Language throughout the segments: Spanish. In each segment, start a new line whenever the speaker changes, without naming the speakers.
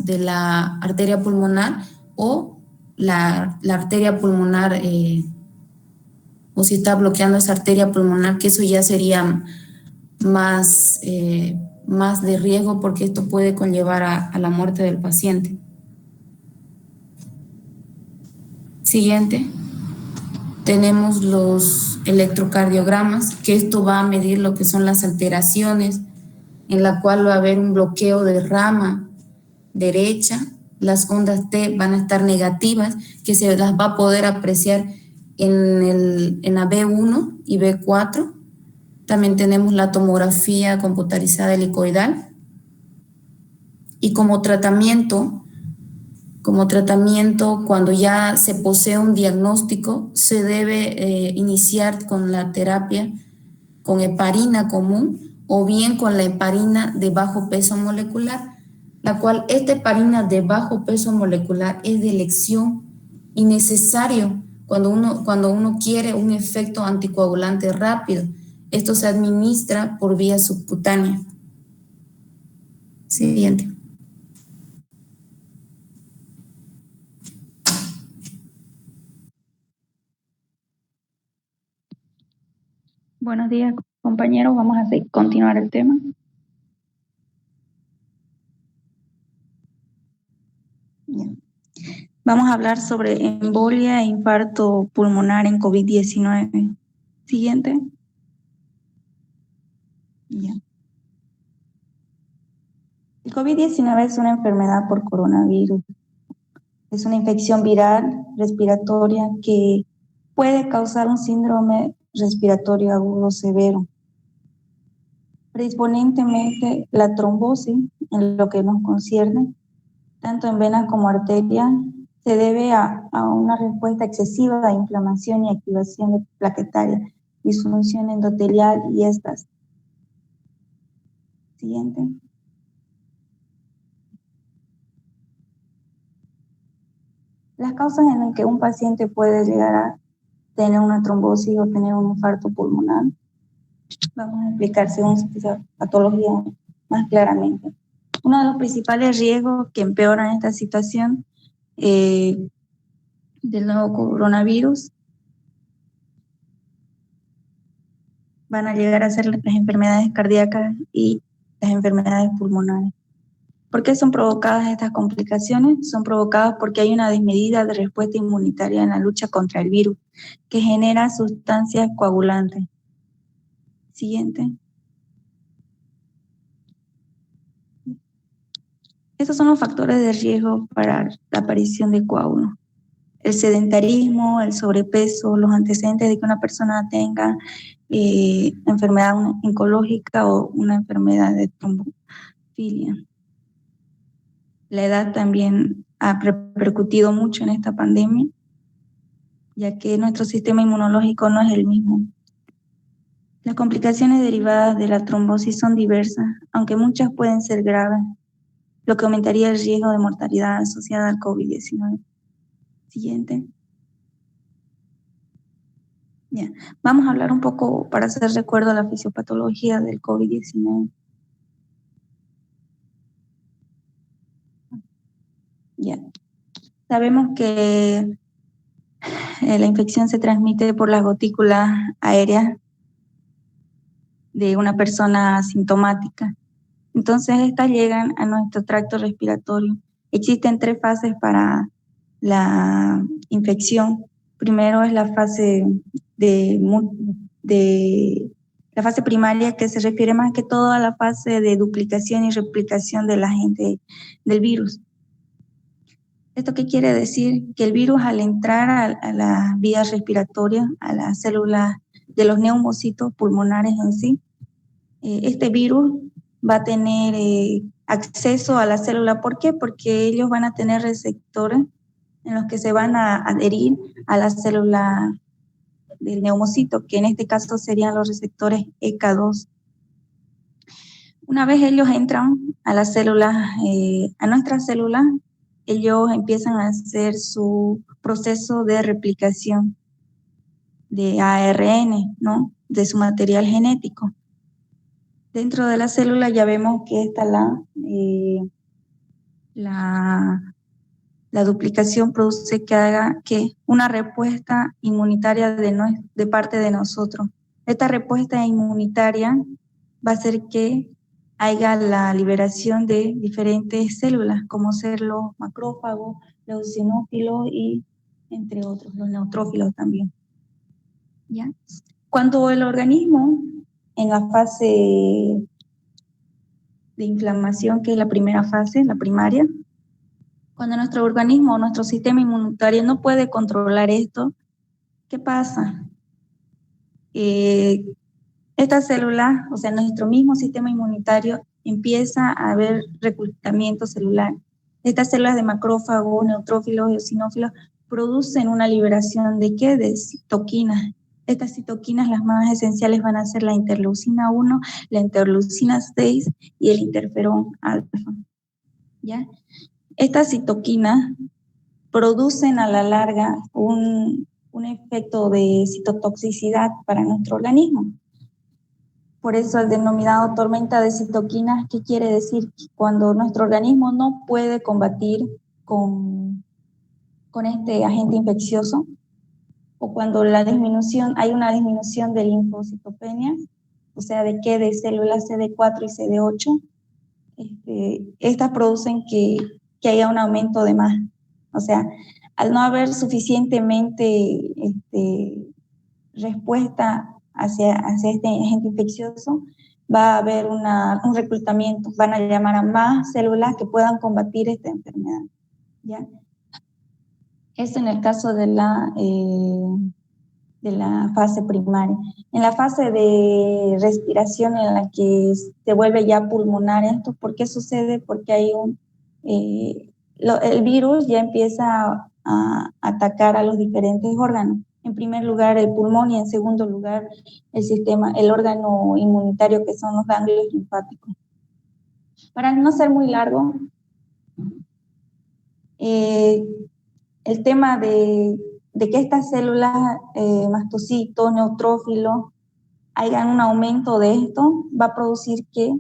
de la arteria pulmonar o la arteria pulmonar, o si está bloqueando esa arteria pulmonar, que eso ya sería más, más de riesgo porque esto puede conllevar a la muerte del paciente. Siguiente. Tenemos los electrocardiogramas, que esto va a medir lo que son las alteraciones, en la cual va a haber un bloqueo de rama derecha. Las ondas T van a estar negativas, que se las va a poder apreciar en la B1 y B4. También tenemos la tomografía computarizada helicoidal. Y como tratamiento, cuando ya se posee un diagnóstico, se debe iniciar con la terapia con heparina común o bien con la heparina de bajo peso molecular, la cual esta heparina de bajo peso molecular es de elección y necesario cuando uno quiere un efecto anticoagulante rápido. Esto se administra por vía subcutánea. Siguiente.
Buenos días, compañeros. Vamos a continuar el tema. Bien. Vamos a hablar sobre embolia e infarto pulmonar en COVID-19. Siguiente. Bien. El COVID-19 es una enfermedad por coronavirus. Es una infección viral respiratoria que puede causar un síndrome respiratorio agudo severo. Predisponentemente, la trombosis, en lo que nos concierne, tanto en venas como arterias, se debe a una respuesta excesiva a inflamación y activación de plaquetaria, disfunción endotelial y estas. Siguiente. Las causas en las que un paciente puede llegar a tener una trombosis o tener un infarto pulmonar, vamos a explicar según su patología más claramente. Uno de los principales riesgos que empeoran esta situación del nuevo coronavirus van a llegar a ser las enfermedades cardíacas y las enfermedades pulmonares. ¿Por qué son provocadas estas complicaciones? Son provocadas porque hay una desmedida de respuesta inmunitaria en la lucha contra el virus, que genera sustancias coagulantes. Siguiente. Estos son los factores de riesgo para la aparición de coágulos. El sedentarismo, el sobrepeso, los antecedentes de que una persona tenga enfermedad oncológica o una enfermedad de trombofilia. La edad también ha repercutido mucho en esta pandemia, ya que nuestro sistema inmunológico no es el mismo. Las complicaciones derivadas de la trombosis son diversas, aunque muchas pueden ser graves, lo que aumentaría el riesgo de mortalidad asociada al COVID-19. Siguiente. Ya. Vamos a hablar un poco para hacer recuerdo a la fisiopatología del COVID-19. Ya. Sabemos que la infección se transmite por las gotículas aéreas de una persona asintomática. Entonces, estas llegan a nuestro tracto respiratorio. Existen 3 fases para la infección. Primero es la fase la fase primaria, que se refiere más que todo a la fase de duplicación y replicación del agente del virus. ¿Esto qué quiere decir? Que el virus, al entrar a las vías respiratorias, a las células de los neumocitos pulmonares en sí, este virus va a tener acceso a la célula. ¿Por qué? Porque ellos van a tener receptores en los que se van a adherir a la célula del neumocito, que en este caso serían los receptores ECA2. Una vez ellos entran a las células, a nuestras células, ellos empiezan a hacer su proceso de replicación de ARN, ¿no? De su material genético. Dentro de la célula ya vemos que está la duplicación produce que haga que una respuesta inmunitaria de parte de nosotros. Esta respuesta inmunitaria va a hacer que haya la liberación de diferentes células, como ser los macrófagos, los eosinófilos y entre otros, los neutrófilos también. ¿Ya? Cuando el organismo, en la fase de inflamación, que es la primera fase, la primaria, cuando nuestro organismo, nuestro sistema inmunitario no puede controlar esto, ¿qué pasa? Estas células, o sea, nuestro mismo sistema inmunitario empieza a haber reclutamiento celular. Estas células de macrófagos, neutrófilos y eosinófilos producen una liberación ¿de qué? De citoquinas. Estas citoquinas, las más esenciales, van a ser la interleucina 1, la interleucina 6 y el interferón alfa. ¿Ya? Estas citoquinas producen a la larga un efecto de citotoxicidad para nuestro organismo. Por eso el denominado tormenta de citoquinas, ¿qué quiere decir? Cuando nuestro organismo no puede combatir con este agente infeccioso, o cuando hay una disminución de linfocitopenia, o sea, ¿de qué? De células CD4 y CD8, estas producen que haya un aumento de más. O sea, al no haber suficientemente respuesta hacia este agente infeccioso, va a haber un reclutamiento, van a llamar a más células que puedan combatir esta enfermedad. ¿Ya? Eso en el caso de la fase primaria. En la fase de respiración, en la que se vuelve ya pulmonar esto, ¿por qué sucede? Porque hay el virus ya empieza a atacar a los diferentes órganos. En primer lugar el pulmón y en segundo lugar el órgano inmunitario, que son los ganglios linfáticos. Para no ser muy largo, el tema de que estas células, mastocitos, neutrófilos, hayan un aumento de esto, va a producir que...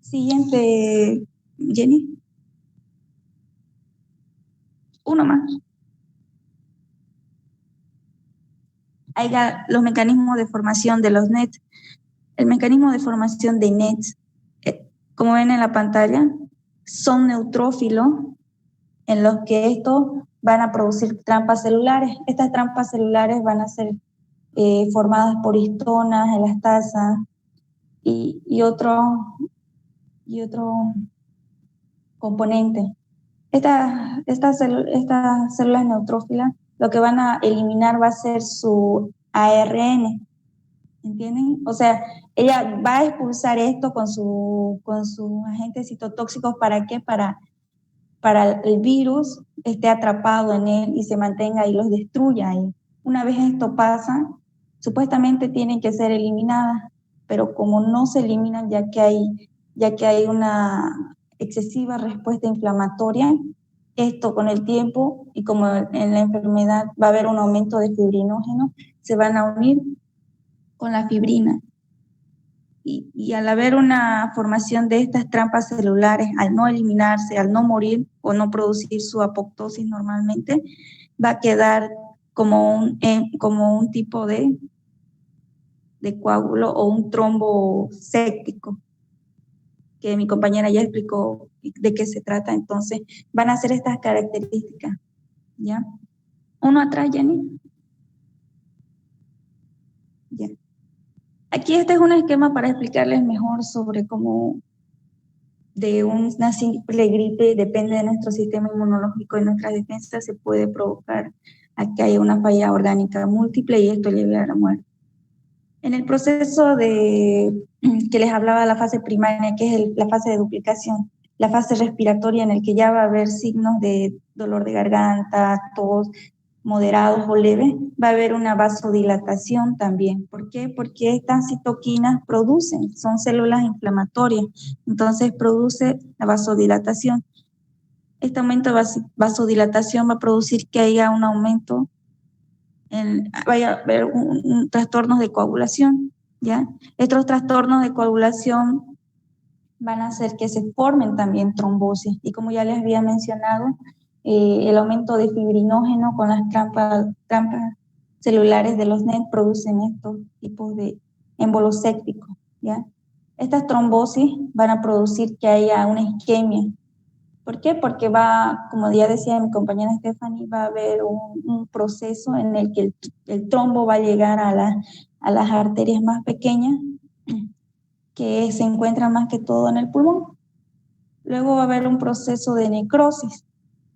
Siguiente, Jenny. Uno más. Haya los mecanismos de formación de los NETs. El mecanismo de formación de NETs, como ven en la pantalla, son neutrófilos en los que estos van a producir trampas celulares. Estas trampas celulares van a ser formadas por histonas, elastasas y otro componente. Estas células neutrófilas lo que van a eliminar va a ser su ARN, ¿entienden? O sea, ella va a expulsar esto con sus agentes citotóxicos. ¿Para qué? Para el virus esté atrapado en él y se mantenga y los destruya ahí. Una vez esto pasa, supuestamente tienen que ser eliminadas, pero como no se eliminan ya que hay una excesiva respuesta inflamatoria, esto con el tiempo y como en la enfermedad va a haber un aumento de fibrinógeno, se van a unir con la fibrina. Y al haber una formación de estas trampas celulares, al no eliminarse, al no morir o no producir su apoptosis normalmente, va a quedar como un tipo de coágulo o un trombo séptico, que mi compañera ya explicó de qué se trata. Entonces, van a ser estas características, ¿ya? Uno atrás, Jenny. Ya. Aquí este es un esquema para explicarles mejor sobre cómo de una simple gripe, depende de nuestro sistema inmunológico y nuestra defensa, se puede provocar a que haya una falla orgánica múltiple y esto lleve a la muerte. En el proceso que les hablaba de la fase primaria, que es la fase de duplicación, la fase respiratoria en el que ya va a haber signos de dolor de garganta, tos, moderados o leves, va a haber una vasodilatación también. ¿Por qué? Porque estas citoquinas son células inflamatorias, entonces produce la vasodilatación. Este aumento de vasodilatación va a producir que haya un aumento, vaya a haber trastornos de coagulación, ¿ya? Estos trastornos de coagulación van a hacer que se formen también trombosis. Y como ya les había mencionado, el aumento de fibrinógeno con las trampas celulares de los NET producen estos tipos de émbolos sépticos, ¿ya? Estas trombosis van a producir que haya una isquemia. ¿Por qué? Porque va, como ya decía mi compañera Stephanie, va a haber un proceso en el que el trombo va a llegar a las arterias más pequeñas, que se encuentran más que todo en el pulmón. Luego va a haber un proceso de necrosis.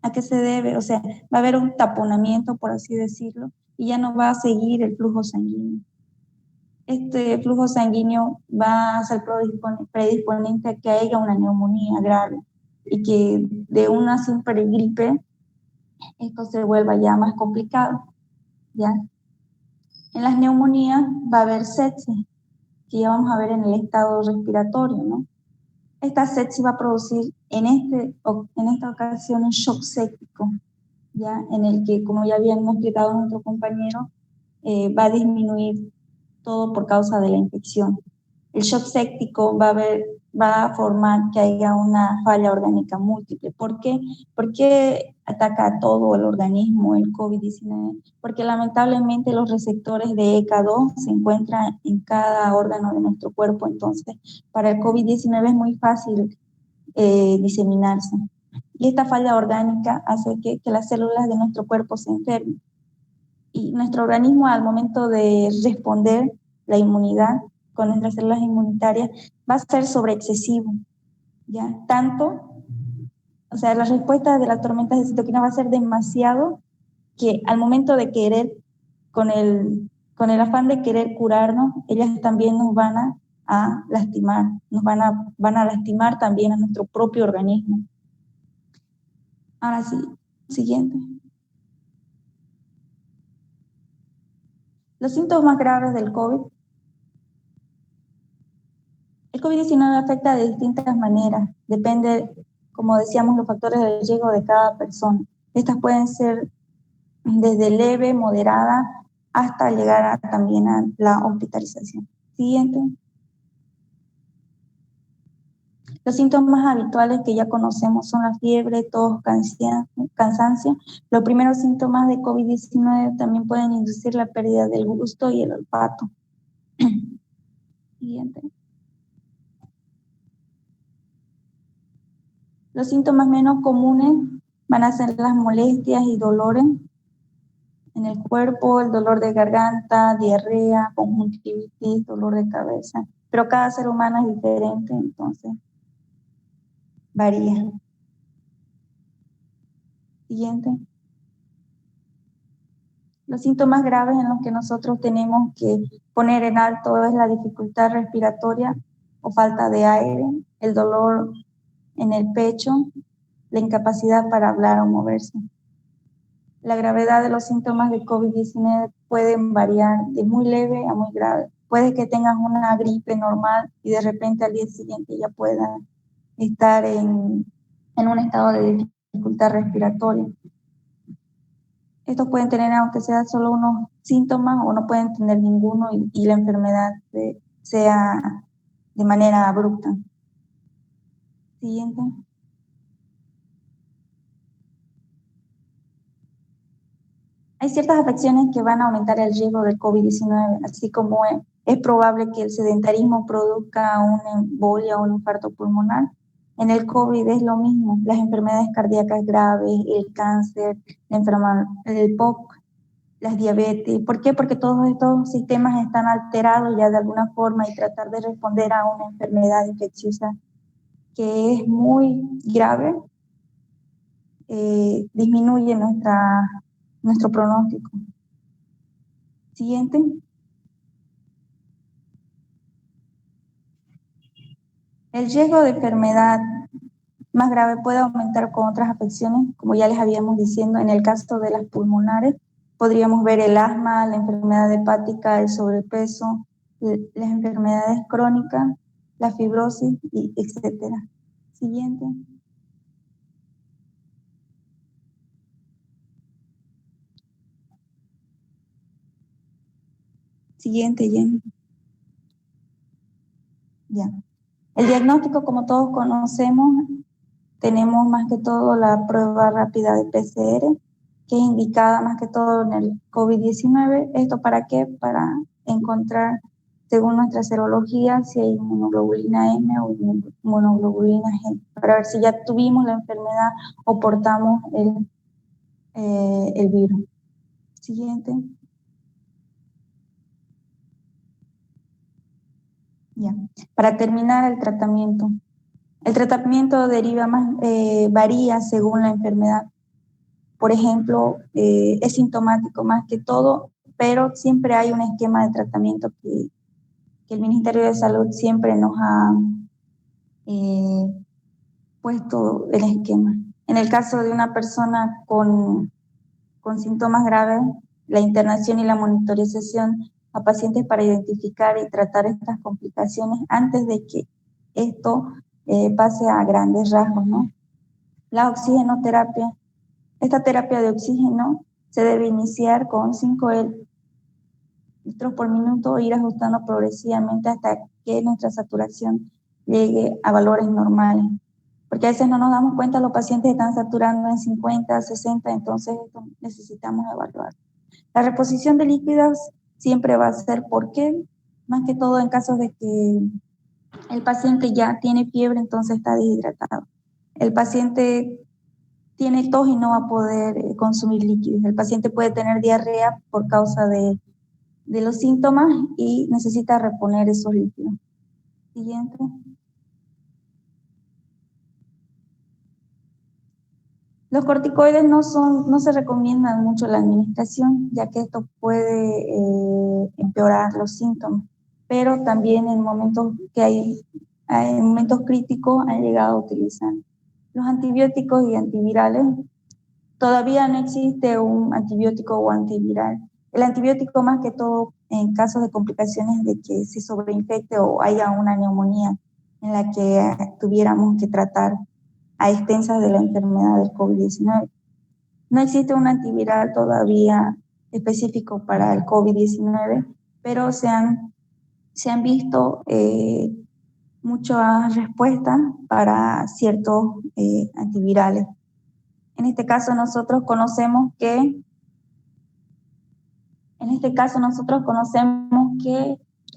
¿A qué se debe? O sea, va a haber un taponamiento, por así decirlo, y ya no va a seguir el flujo sanguíneo. Este flujo sanguíneo va a ser predisponente a que haya una neumonía grave y que de una simple gripe esto se vuelva ya más complicado, ¿ya? En las neumonías va a haber sepsis, que ya vamos a ver en el estado respiratorio, ¿no? Esta sepsis va a producir en esta ocasión un shock séptico, ¿ya? En el que, como ya habíamos explicado nuestro compañero, va a disminuir todo por causa de la infección. El shock séptico va a formar que haya una falla orgánica múltiple. ¿Por qué? ¿Por qué ataca a todo el organismo el COVID-19? Porque lamentablemente los receptores de ECA2 se encuentran en cada órgano de nuestro cuerpo. Entonces, para el COVID-19 es muy fácil diseminarse. Y esta falla orgánica hace que las células de nuestro cuerpo se enfermen. Y nuestro organismo, al momento de responder la inmunidad con nuestras células inmunitarias, va a ser sobreexcesivo, ¿ya? Tanto, o sea, la respuesta de las tormentas de citoquina va a ser demasiado que al momento de querer, con el afán de querer curarnos, ellas también nos van a lastimar, van a lastimar también a nuestro propio organismo. Ahora sí, siguiente. Los síntomas más graves del COVID. El COVID-19 afecta de distintas maneras, depende, como decíamos, los factores de riesgo de cada persona. Estas pueden ser desde leve, moderada, hasta llegar también a la hospitalización. Siguiente. Los síntomas habituales que ya conocemos son la fiebre, tos, cansancio. Los primeros síntomas de COVID-19 también pueden inducir la pérdida del gusto y el olfato. Siguiente. Los síntomas menos comunes van a ser las molestias y dolores en el cuerpo, el dolor de garganta, diarrea, conjuntivitis, dolor de cabeza. Pero cada ser humano es diferente, entonces varía. Siguiente. Los síntomas graves en los que nosotros tenemos que poner en alto es la dificultad respiratoria o falta de aire, el dolor en el pecho, la incapacidad para hablar o moverse. La gravedad de los síntomas de COVID-19 pueden variar de muy leve a muy grave. Puede que tengas una gripe normal y de repente al día siguiente ya puedas estar en un estado de dificultad respiratoria. Estos pueden tener, aunque sea solo unos síntomas, o no pueden tener ninguno y la enfermedad sea de manera abrupta. Siguiente. Hay ciertas afecciones que van a aumentar el riesgo del COVID-19, así como es probable que el sedentarismo produzca una embolia o un infarto pulmonar. En el COVID es lo mismo, las enfermedades cardíacas graves, el cáncer, el POC, las diabetes. ¿Por qué? Porque todos estos sistemas están alterados ya de alguna forma y tratar de responder a una enfermedad infecciosa que es muy grave disminuye nuestro pronóstico. Siguiente. El riesgo de enfermedad más grave puede aumentar con otras afecciones, como ya les habíamos diciendo, en el caso de las pulmonares, podríamos ver el asma, la enfermedad hepática, el sobrepeso, las enfermedades crónicas, la fibrosis, etc. Siguiente. Siguiente, Jenny. Ya. El diagnóstico, como todos conocemos, tenemos más que todo la prueba rápida de PCR, que es indicada más que todo en el COVID-19. ¿Esto para qué? Para encontrar, según nuestra serología, si hay inmunoglobulina M o inmunoglobulina G, para ver si ya tuvimos la enfermedad o portamos el virus. Siguiente. Ya. Para terminar el tratamiento. El tratamiento varía según la enfermedad. Por ejemplo, es sintomático más que todo, pero siempre hay un esquema de tratamiento que el Ministerio de Salud siempre nos ha puesto el esquema. En el caso de una persona con síntomas graves, la internación y la monitorización a pacientes para identificar y tratar estas complicaciones antes de que esto pase a grandes rasgos, ¿no? La oxigenoterapia. Esta terapia de oxígeno se debe iniciar con 5 litros por minuto e ir ajustando progresivamente hasta que nuestra saturación llegue a valores normales. Porque a veces no nos damos cuenta, los pacientes están saturando en 50, 60, entonces esto necesitamos evaluar. La reposición de líquidos siempre va a ser, ¿por qué? Más que todo en casos de que el paciente ya tiene fiebre, entonces está deshidratado. El paciente tiene tos y no va a poder consumir líquidos. El paciente puede tener diarrea por causa de los síntomas y necesita reponer esos líquidos. Siguiente. Los corticoides no se recomiendan mucho la administración, ya que esto puede empeorar los síntomas, pero también en momentos críticos han llegado a utilizar. Los antibióticos y antivirales, todavía no existe un antibiótico o antiviral. El antibiótico más que todo en casos de complicaciones de que se sobreinfecte o haya una neumonía en la que tuviéramos que tratar a expensas de la enfermedad del COVID-19. No existe un antiviral todavía específico para el COVID-19, pero se han visto muchas respuestas para ciertos antivirales. En este caso nosotros conocemos que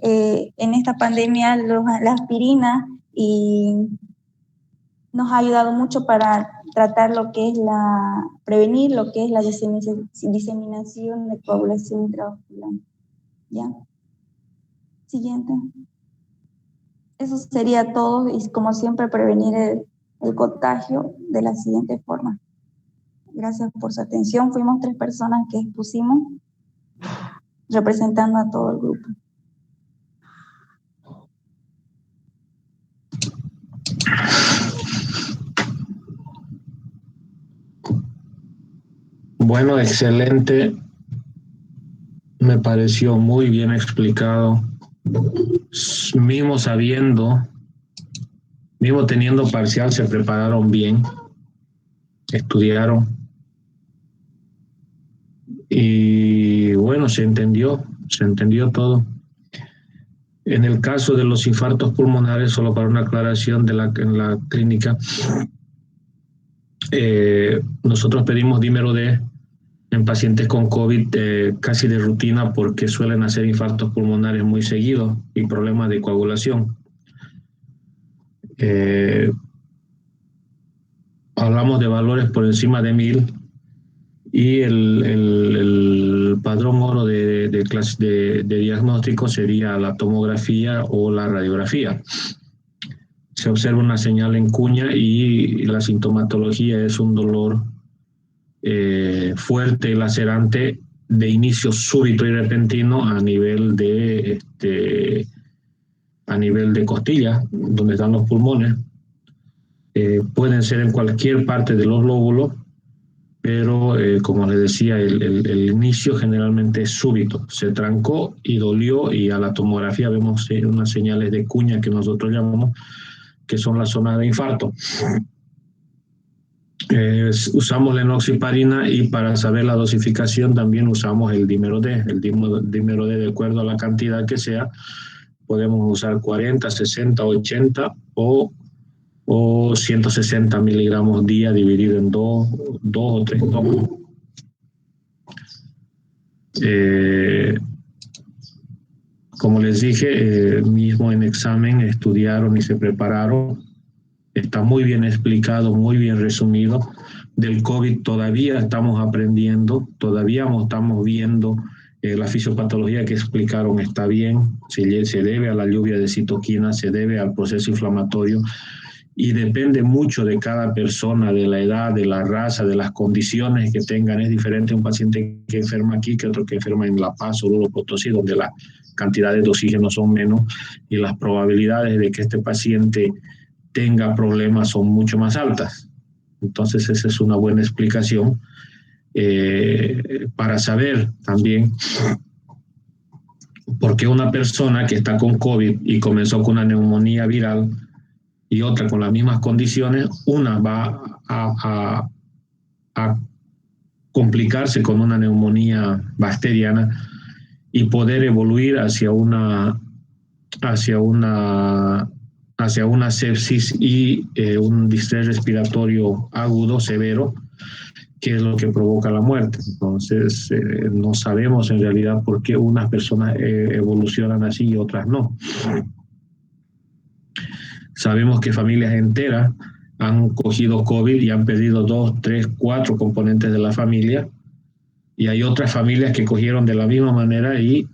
en esta pandemia la aspirina nos ha ayudado mucho para tratar prevenir lo que es la diseminación de coagulación intravascular. ¿Ya? Siguiente. Eso sería todo y como siempre prevenir el contagio de la siguiente forma. Gracias por su atención. Fuimos 3 personas que expusimos representando a todo el grupo.
Bueno, excelente. Me pareció muy bien explicado. Mismo teniendo parcial, se prepararon bien, estudiaron. Y bueno, se entendió todo. En el caso de los infartos pulmonares, solo para una aclaración en la clínica, nosotros pedimos dímero D en pacientes con COVID casi de rutina porque suelen hacer infartos pulmonares muy seguidos y problemas de coagulación. Hablamos de valores por encima de 1000 y el padrón oro de diagnóstico sería la tomografía o la radiografía. Se observa una señal en cuña y la sintomatología es un dolor fuerte y lacerante de inicio súbito y repentino a nivel de costilla, donde están los pulmones. Pueden ser en cualquier parte de los lóbulos, pero como les decía, el inicio generalmente es súbito. Se trancó y dolió, y a la tomografía vemos unas señales de cuña que nosotros llamamos, que son las zonas de infarto. Usamos la enoxaparina y para saber la dosificación también usamos el dímero D. El dímero D, de acuerdo a la cantidad que sea, podemos usar 40, 60, 80 o 160 miligramos día dividido en dos o tres tomas. Como les dije, mismo en examen estudiaron y se prepararon. Está muy bien explicado, muy bien resumido. Del COVID todavía estamos aprendiendo, todavía estamos viendo la fisiopatología que explicaron está bien, se debe a la lluvia de citoquinas, se debe al proceso inflamatorio y depende mucho de cada persona, de la edad, de la raza, de las condiciones que tengan. Es diferente un paciente que enferma aquí que otro que enferma en La Paz o Oruro Potosí, donde las cantidades de oxígeno son menos y las probabilidades de que este paciente tenga problemas son mucho más altas. Entonces esa es una buena explicación para saber también por qué una persona que está con COVID y comenzó con una neumonía viral y otra con las mismas condiciones, una va a complicarse con una neumonía bacteriana y poder evoluir hacia una sepsis y un distrés respiratorio agudo, severo, que es lo que provoca la muerte. Entonces, no sabemos en realidad por qué unas personas evolucionan así y otras no. Sabemos que familias enteras han cogido COVID y han perdido 2, 3, 4 componentes de la familia, y hay otras familias que cogieron de la misma manera y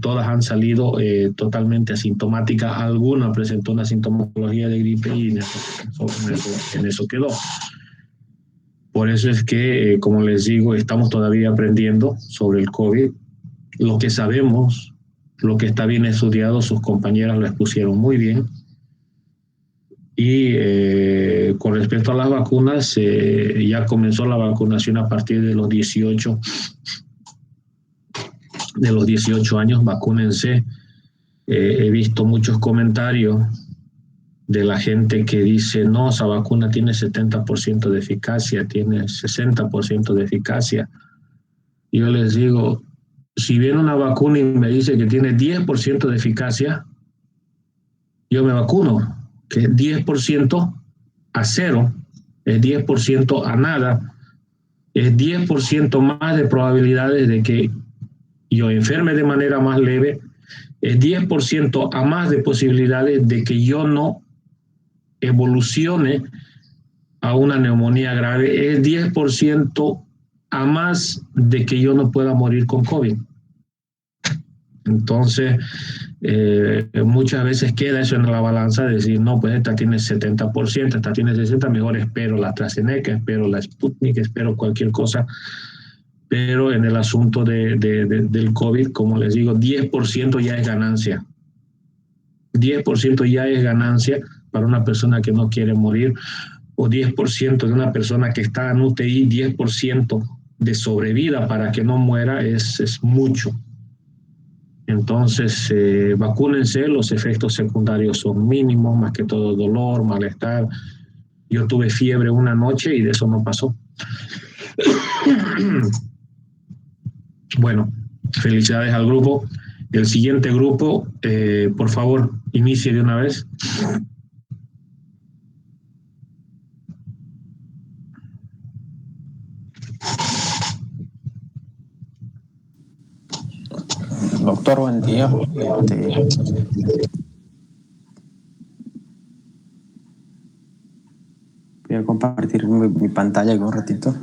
todas han salido totalmente asintomáticas. Alguna presentó una sintomatología de gripe y en eso quedó. Por eso es que, como les digo, estamos todavía aprendiendo sobre el COVID. Lo que sabemos, lo que está bien estudiado, sus compañeras lo expusieron muy bien. Y con respecto a las vacunas, ya comenzó la vacunación a partir de los 18 años, vacúnense. He visto muchos comentarios de la gente que dice, no, esa vacuna tiene 70% de eficacia, tiene 60% de eficacia. Y yo les digo, si viene una vacuna y me dice que tiene 10% de eficacia, yo me vacuno, que es 10% a cero, es 10% a nada, es 10% más de probabilidades de que yo enferme de manera más leve, es 10% a más de posibilidades de que yo no evolucione a una neumonía grave, es 10% a más de que yo no pueda morir con COVID. Entonces, muchas veces queda eso en la balanza de decir, no, pues esta tiene 70%, esta tiene 60%, mejor espero la AstraZeneca, espero la Sputnik, espero cualquier cosa. Pero en el asunto del COVID, como les digo, 10% ya es ganancia. 10% ya es ganancia para una persona que no quiere morir, o 10% de una persona que está en UTI, 10% de sobrevida para que no muera es mucho. Entonces, vacúnense, los efectos secundarios son mínimos, más que todo dolor, malestar. Yo tuve fiebre una noche y de eso no pasó. Bueno, felicidades al grupo. El siguiente grupo, por favor, inicie de una vez.
Doctor, buen día. Voy a compartir mi pantalla un ratito.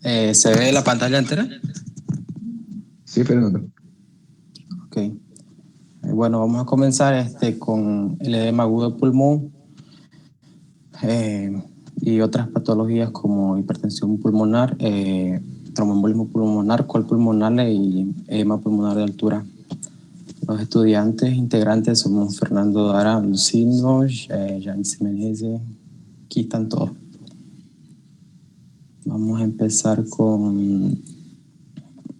¿Se ve la pantalla entera?
Sí, Fernando.
Ok. Bueno, vamos a comenzar con el edema agudo de pulmón y otras patologías como hipertensión pulmonar, tromboembolismo pulmonar, col pulmonar y edema pulmonar de altura. Los estudiantes integrantes somos Fernando Dara, Lucino, Janice Menezes, aquí están todos. Vamos a empezar con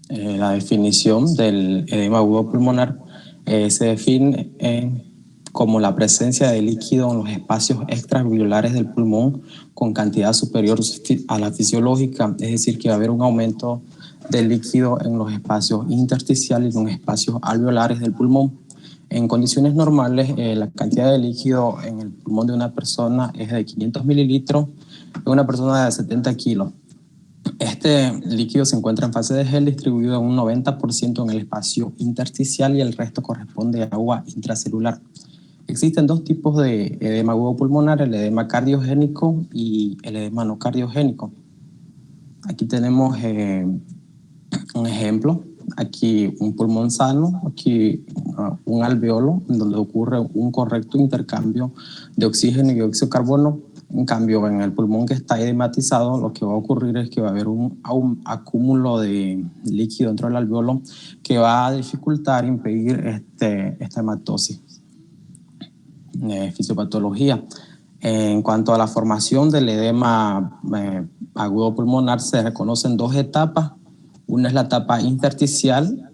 la definición del edema agudo pulmonar. Se define como la presencia de líquido en los espacios extraalveolares del pulmón con cantidad superior a la fisiológica, es decir, que va a haber un aumento del líquido en los espacios intersticiales y en los espacios alveolares del pulmón. En condiciones normales, la cantidad de líquido en el pulmón de una persona es de 500 mililitros, de una persona de 70 kilos. Este líquido se encuentra en fase de gel, distribuido en un 90% en el espacio intersticial y el resto corresponde a agua intracelular. Existen dos tipos de edema agudo pulmonar, el edema cardiogénico y el edema no cardiogénico. Aquí tenemos un ejemplo, aquí un pulmón sano, aquí un alveolo donde ocurre un correcto intercambio de oxígeno y dióxido de carbono. En cambio, en el pulmón que está edematizado, lo que va a ocurrir es que va a haber un acúmulo de líquido dentro del alveolo que va a dificultar, impedir esta hematosis. Fisiopatología. En cuanto a la formación del edema agudo pulmonar, se reconocen dos etapas. Una es la etapa intersticial,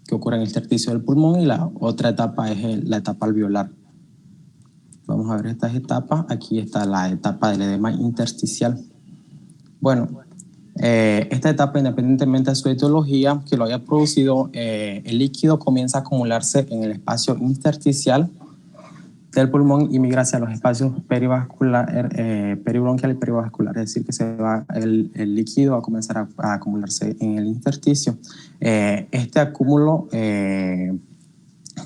que ocurre en el intersticio del pulmón, y la otra etapa es la etapa alveolar. Vamos a ver estas etapas. Aquí está la etapa del edema intersticial. Bueno, esta etapa, independientemente de su etiología que lo haya producido, el líquido comienza a acumularse en el espacio intersticial del pulmón y migra hacia los espacios peribronquial y perivascular, es decir, que el líquido va a comenzar a acumularse en el intersticio. Este acúmulo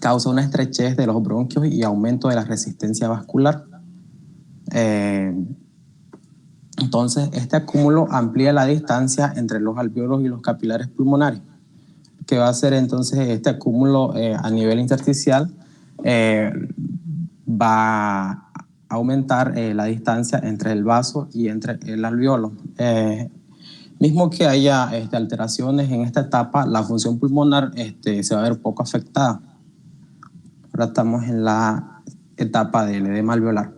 causa una estrechez de los bronquios y aumento de la resistencia vascular. Entonces, este acúmulo amplía la distancia entre los alvéolos y los capilares pulmonares, que va a hacer entonces este acúmulo a nivel intersticial va a aumentar la distancia entre el vaso y entre el alveolo. Mismo que haya alteraciones en esta etapa, la función pulmonar se va a ver poco afectada. Ahora estamos en la etapa del edema alveolar.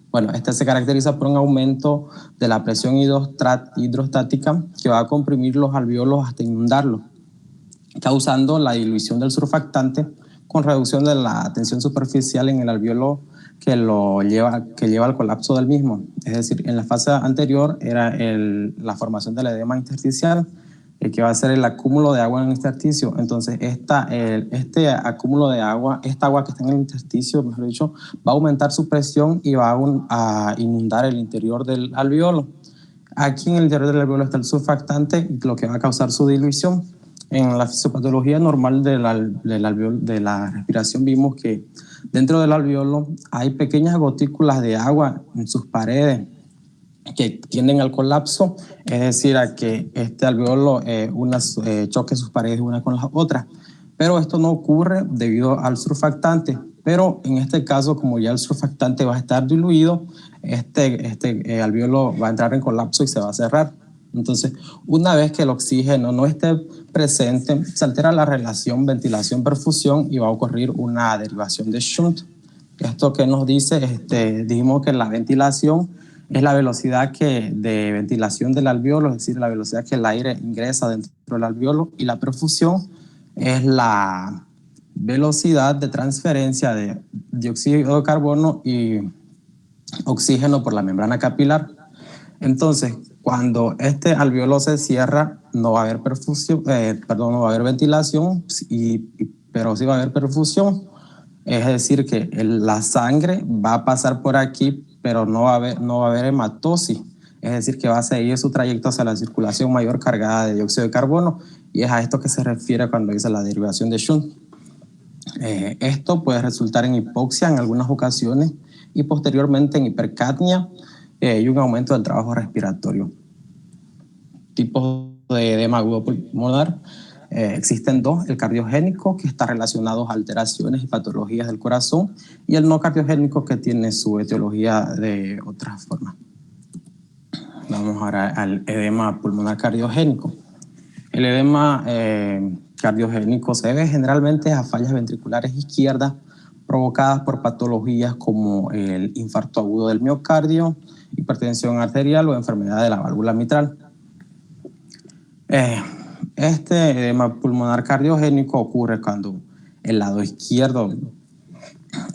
Bueno, se caracteriza por un aumento de la presión hidrostática que va a comprimir los alveolos hasta inundarlos, causando la dilución del surfactante con reducción de la tensión superficial en el alveolo que lleva al colapso del mismo. Es decir, en la fase anterior era la formación del edema intersticial, que va a ser el acúmulo de agua en el intersticio. Entonces, este acúmulo de agua, esta agua que está en el intersticio, mejor dicho, va a aumentar su presión y va a inundar el interior del alveolo. Aquí en el interior del alveolo está el surfactante, lo que va a causar su dilución. En la fisiopatología normal de la respiración vimos que dentro del alveolo hay pequeñas gotículas de agua en sus paredes que tienden al colapso, es decir, a que este alveolo choque sus paredes una con las otras. Pero esto no ocurre debido al surfactante. Pero en este caso, como ya el surfactante va a estar diluido, este alveolo va a entrar en colapso y se va a cerrar. Entonces, una vez que el oxígeno no esté presente, se altera la relación ventilación-perfusión y va a ocurrir una derivación de shunt. Esto que nos dice, dijimos que la ventilación es la velocidad de ventilación del alveolo, es decir, la velocidad que el aire ingresa dentro del alveolo, y la perfusión es la velocidad de transferencia de dióxido de carbono y oxígeno por la membrana capilar. Entonces, cuando este alveolo se cierra, no va a haber no va a haber ventilación, pero sí va a haber perfusión. Es decir, que la sangre va a pasar por aquí, pero no va a haber hematosis. Es decir, que va a seguir su trayecto hacia la circulación mayor cargada de dióxido de carbono, y es a esto que se refiere cuando dice la derivación de shunt. Esto puede resultar en hipoxia en algunas ocasiones y posteriormente en hipercapnia y un aumento del trabajo respiratorio. tipos de edema agudo pulmonar. Existen dos, el cardiogénico, que está relacionado a alteraciones y patologías del corazón, y el no cardiogénico, que tiene su etiología de otra forma. Vamos ahora al edema pulmonar cardiogénico. El edema cardiogénico se debe generalmente a fallas ventriculares izquierdas provocadas por patologías como el infarto agudo del miocardio, hipertensión arterial o enfermedad de la válvula mitral. Este edema pulmonar cardiogénico ocurre cuando el lado izquierdo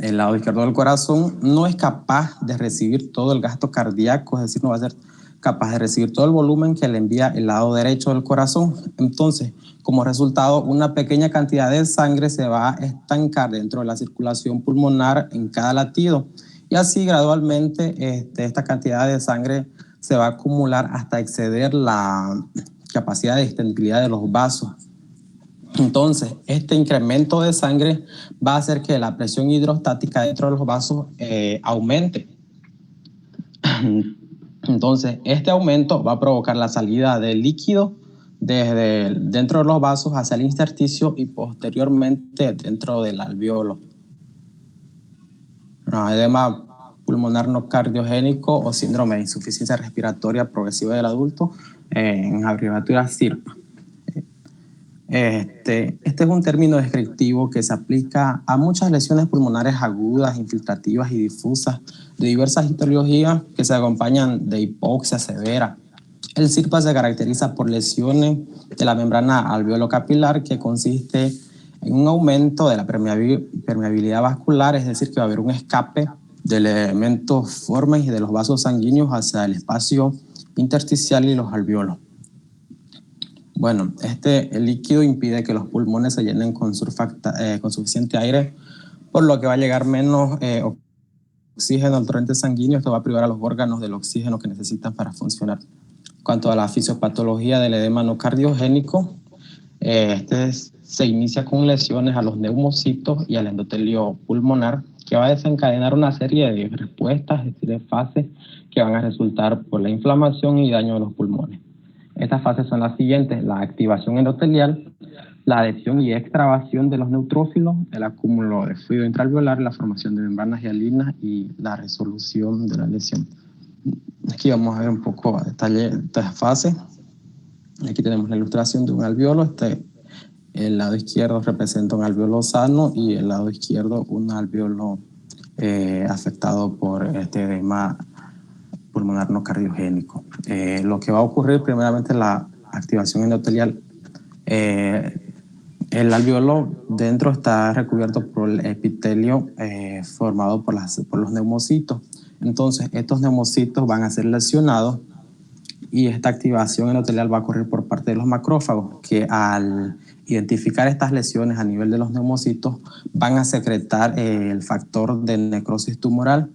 del corazón no es capaz de recibir todo el gasto cardíaco, es decir, no va a ser capaz de recibir todo el volumen que le envía el lado derecho del corazón. Entonces, como resultado, una pequeña cantidad de sangre se va a estancar dentro de la circulación pulmonar en cada latido, y así gradualmente esta cantidad de sangre se va a acumular hasta exceder la capacidad de distensibilidad de los vasos. Entonces, este incremento de sangre va a hacer que la presión hidrostática dentro de los vasos aumente. Entonces, este aumento va a provocar la salida del líquido desde dentro de los vasos hacia el intersticio y posteriormente dentro del alveolo. Edema pulmonar no cardiogénico o síndrome de insuficiencia respiratoria progresiva del adulto, en abreviatura SIRP. Este es un término descriptivo que se aplica a muchas lesiones pulmonares agudas, infiltrativas y difusas de diversas etiologías que se acompañan de hipoxia severa. El SIRPA se caracteriza por lesiones de la membrana alveolo-capilar, que consiste en un aumento de la permeabilidad vascular, es decir, que va a haber un escape del elemento formes y de los vasos sanguíneos hacia el espacio intersticial y los alveolos. Bueno, el líquido impide que los pulmones se llenen con suficiente aire, por lo que va a llegar menos oxígeno al torrente sanguíneo. Esto va a privar a los órganos del oxígeno que necesitan para funcionar. En cuanto a la fisiopatología del edema no cardiogénico, se inicia con lesiones a los neumocitos y al endotelio pulmonar, que va a desencadenar una serie de respuestas, es decir, de fases que van a resultar por la inflamación y daño de los pulmones. Estas fases son las siguientes: la activación endotelial, la adhesión y extravasación de los neutrófilos, el acúmulo de fluido intraalveolar, la formación de membranas hialinas y la resolución de la lesión. Aquí vamos a ver un poco a detalle de estas fases. Aquí tenemos la ilustración de un alveolo. El lado izquierdo representa un alveolo sano y el lado izquierdo un alveolo afectado por este edema pulmonar no cardiogénico. Lo que va a ocurrir primeramente es la activación endotelial. El alveolo dentro está recubierto por el epitelio formado por los neumocitos. Entonces, estos neumocitos van a ser lesionados y esta activación endotelial va a ocurrir por parte de los macrófagos, que al identificar estas lesiones a nivel de los neumocitos van a secretar el factor de necrosis tumoral.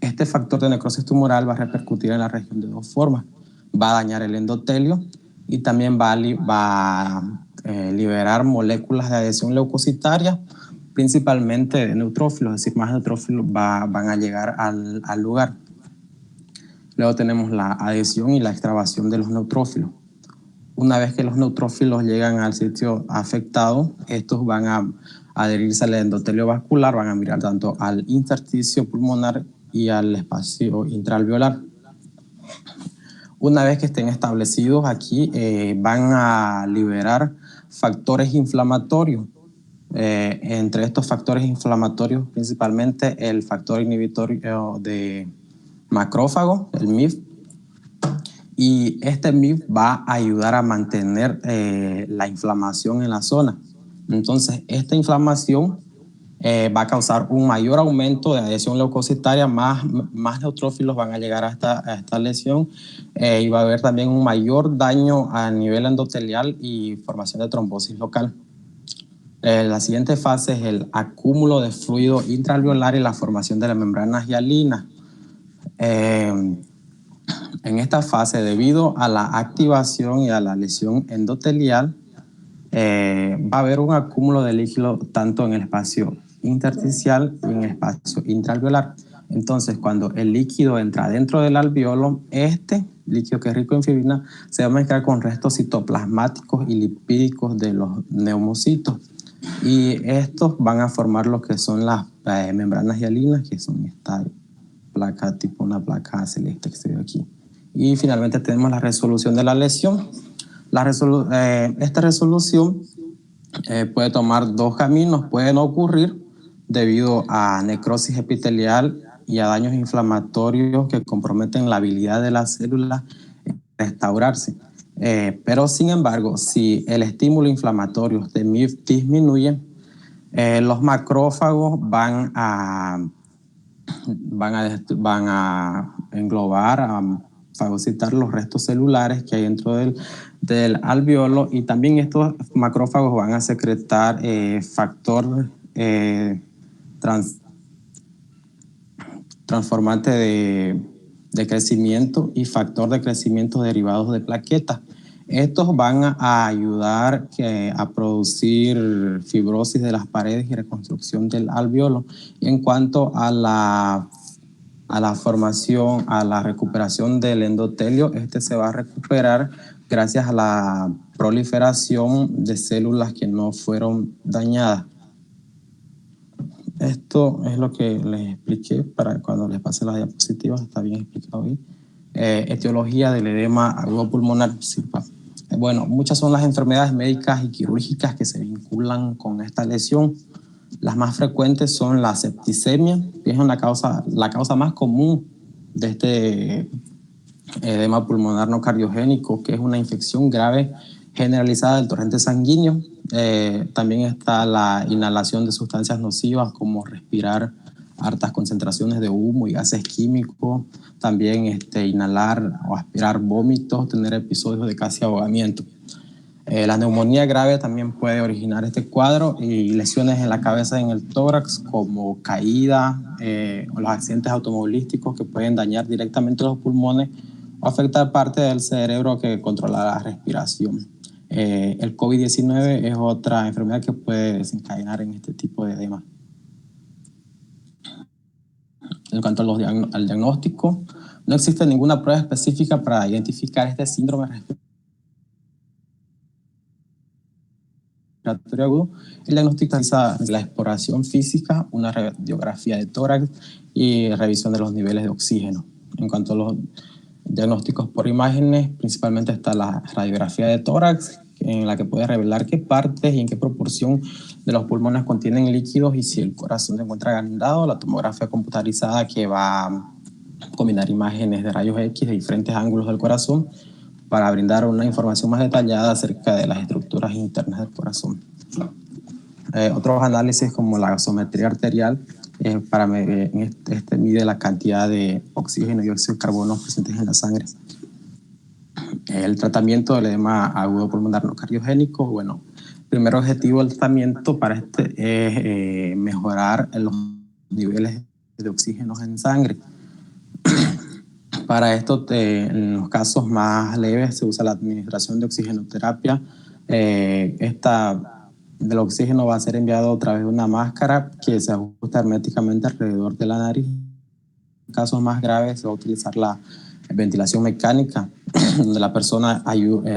Este factor de necrosis tumoral va a repercutir en la región de dos formas. Va a dañar el endotelio y también va a liberar moléculas de adhesión leucocitaria, principalmente de neutrófilos, es decir, más neutrófilos van a llegar al lugar. Luego tenemos la adhesión y la extravasación de los neutrófilos. Una vez que los neutrófilos llegan al sitio afectado, estos van a adherirse al endotelio vascular, van a mirar tanto al intersticio pulmonar y al espacio intraalveolar. Una vez que estén establecidos aquí, van a liberar factores inflamatorios. Entre estos factores inflamatorios, principalmente el factor inhibitorio de macrófago, el MIF, y este MIF va a ayudar a mantener la inflamación en la zona. Entonces, esta inflamación va a causar un mayor aumento de adhesión leucocitaria, más neutrófilos van a llegar a esta lesión, y va a haber también un mayor daño a nivel endotelial y formación de trombosis local. La siguiente fase es el acúmulo de fluido intraalveolar y la formación de las membranas hialinas. En esta fase, debido a la activación y a la lesión endotelial, va a haber un acúmulo de líquido tanto en el espacio intersticial y en el espacio intraalveolar. Entonces, cuando el líquido entra dentro del alveolo, este líquido que es rico en fibrina se va a mezclar con restos citoplasmáticos y lipídicos de los neumocitos. Y estos van a formar lo que son las membranas hialinas, que son esta placa, tipo una placa celeste que se ve aquí. Y finalmente tenemos la resolución de la lesión. Esta resolución puede tomar dos caminos. Pueden ocurrir debido a necrosis epitelial y a daños inflamatorios que comprometen la habilidad de las células en restaurarse. Pero sin embargo, si el estímulo inflamatorio disminuye, los macrófagos van a englobar, a fagocitar los restos celulares que hay dentro del alveolo, y también estos macrófagos van a secretar factor transformante de crecimiento y factor de crecimiento derivados de plaquetas. Estos van a ayudar a producir fibrosis de las paredes y reconstrucción del alveolo. Y en cuanto a la formación, a la recuperación del endotelio, este se va a recuperar gracias a la proliferación de células que no fueron dañadas. Esto es lo que les expliqué para cuando les pase las diapositivas, está bien explicado ahí. Etiología del edema agudo pulmonar. Bueno, muchas son las enfermedades médicas y quirúrgicas que se vinculan con esta lesión. Las más frecuentes son la septicemia, que es la causa más común de este edema pulmonar no cardiogénico, que es una infección grave generalizada del torrente sanguíneo. También está la inhalación de sustancias nocivas como respirar altas concentraciones de humo y gases químicos, también inhalar o aspirar vómitos, tener episodios de casi ahogamiento. La neumonía grave también puede originar este cuadro, y lesiones en la cabeza y en el tórax como caída o los accidentes automovilísticos que pueden dañar directamente los pulmones o afectar parte del cerebro que controla la respiración. El COVID-19 es otra enfermedad que puede desencadenar en este tipo de edema. En cuanto al diagnóstico, no existe ninguna prueba específica para identificar este síndrome respiratorio agudo. El diagnóstico es la exploración física, una radiografía de tórax y revisión de los niveles de oxígeno. En cuanto a los diagnósticos por imágenes, principalmente está la radiografía de tórax, en la que puede revelar qué partes y en qué proporción de los pulmones contienen líquidos y si el corazón se encuentra agrandado. La tomografía computarizada, que va a combinar imágenes de rayos X de diferentes ángulos del corazón para brindar una información más detallada acerca de las estructuras internas del corazón. Otros análisis como la gasometría arterial mide la cantidad de oxígeno y dióxido de carbono presentes en la sangre. El tratamiento del edema agudo pulmonar no cardiogénico, bueno, el primer objetivo del tratamiento para es mejorar los niveles de oxígeno en sangre. Para esto, en los casos más leves, se usa la administración de oxigenoterapia. Del oxígeno va a ser enviado a través de una máscara que se ajusta herméticamente alrededor de la nariz. En casos más graves se va a utilizar la ventilación mecánica, donde la persona